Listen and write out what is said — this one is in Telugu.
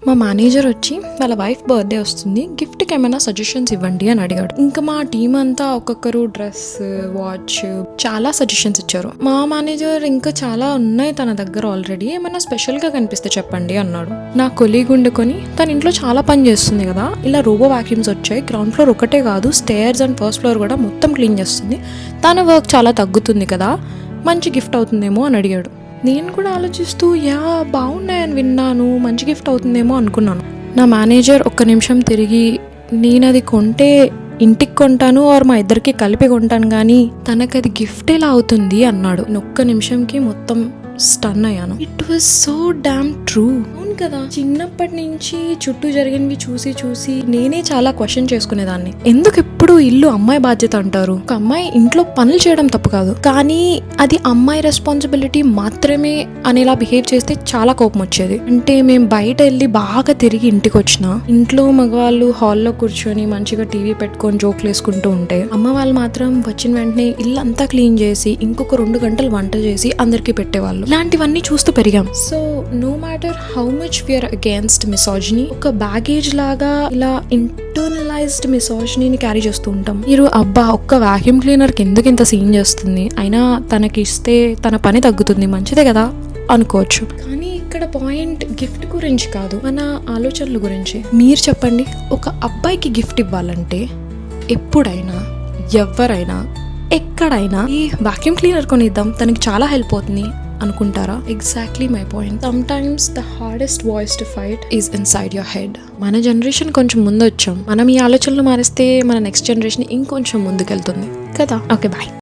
మా మేనేజర్ వచ్చి వాళ్ళ వైఫ్ బర్త్డే వస్తుంది, గిఫ్ట్కి ఏమైనా సజెషన్స్ ఇవ్వండి అని అడిగాడు. ఇంకా మా టీం అంతా ఒక్కొక్కరు డ్రెస్, వాచ్ చాలా సజెషన్స్ ఇచ్చారు. మా మేనేజర్ ఇంకా చాలా ఉన్నాయి తన దగ్గర ఆల్రెడీ, ఏమైనా స్పెషల్గా కనిపిస్తే చెప్పండి అన్నాడు. నా కొలీగ్ వండుకొని తన ఇంట్లో చాలా పని చేస్తుంది కదా, ఇలా రోబో వాక్యూమ్స్ వచ్చాయి, గ్రౌండ్ ఫ్లోర్ ఒకటే కాదు స్టేర్స్ అండ్ ఫస్ట్ ఫ్లోర్ కూడా మొత్తం క్లీన్ చేస్తుంది, తన వర్క్ చాలా తగ్గుతుంది కదా, మంచి గిఫ్ట్ అవుతుందేమో అని అడిగాడు. నేను కూడా ఆలోచిస్తూ బాగున్నాయని విన్నాను, మంచి గిఫ్ట్ అవుతుందేమో అనుకున్నాను. నా మేనేజర్ ఒక్క నిమిషం తిరిగి, నేను అది కొంటే ఇంటికి కొంటాను ఆర్ మా ఇద్దరికి కలిపి కొంటాను కానీ తనకు అది గిఫ్ట్ ఎలా అవుతుంది అన్నాడు. ఒక్క నిమిషంకి మొత్తం స్టన్ అయ్యాను. It was so damn true. అవును కదా, చిన్నప్పటి నుంచి చుట్టూ జరిగినవి చూసి చూసి నేనే చాలా క్వశ్చన్ చేసుకునేదాన్ని. ఎందుకు ఎప్పుడు ఇల్లు అమ్మాయి బాధ్యత అంటారు? ఒక అమ్మాయి ఇంట్లో పనులు చేయడం తప్పు కాదు, కానీ అది అమ్మాయి రెస్పాన్సిబిలిటీ మాత్రమే అనేలా బిహేవ్ చేస్తే చాలా కోపం వచ్చేది. అంటే మేము బయట వెళ్ళి బాగా తిరిగి ఇంటికి వచ్చిన ఇంట్లో మగవాళ్ళు హాల్లో కూర్చొని మంచిగా టీవీ పెట్టుకొని జోక్లు వేసుకుంటూ ఉంటే అమ్మ వాళ్ళు మాత్రం వచ్చిన వెంటనే ఇల్లు అంతా క్లీన్ చేసి ఇంకొక 2 గంటలు వంట చేసి అందరికి పెట్టేవాళ్ళు. ఇలాంటివన్నీ చూస్తూ పెరిగాం. So no matter how much we are against misogyny, ఒక బ్యాగేజ్ లాగా ఇలా ఇంటర్నలైజ్డ్ మిసాజినీని క్యారీ చేస్తూ ఉంటాం. మీరు అబ్బా ఒక్క వాక్యూమ్ క్లీనర్ కి ఎందుకు ఇంత సీన్ చేస్తుంది, అయినా తనకి ఇస్తే తన పని తగ్గుతుంది, మంచిదే కదా అనుకోవచ్చు. కానీ ఇక్కడ పాయింట్ గిఫ్ట్ గురించి కాదు, మన ఆలోచనల గురించి. మీరు చెప్పండి, ఒక అబ్బాయికి గిఫ్ట్ ఇవ్వాలంటే ఎప్పుడైనా ఎవరైనా ఎక్కడైనా ఈ వాక్యూమ్ క్లీనర్ కొనిద్దాం తనకి చాలా హెల్ప్ అవుతుంది అనుకుంటారా? Exactly my point. Some times the hardest voice to fight is inside your head. మన జనరేషన్ కొంచెం ముందు వచ్చాం, మనం ఈ ఆలోచనలు మారిస్తే మన నెక్స్ట్ జనరేషన్ ఇంకొంచెం ముందుకెళ్తుంది కదా. Okay, bye.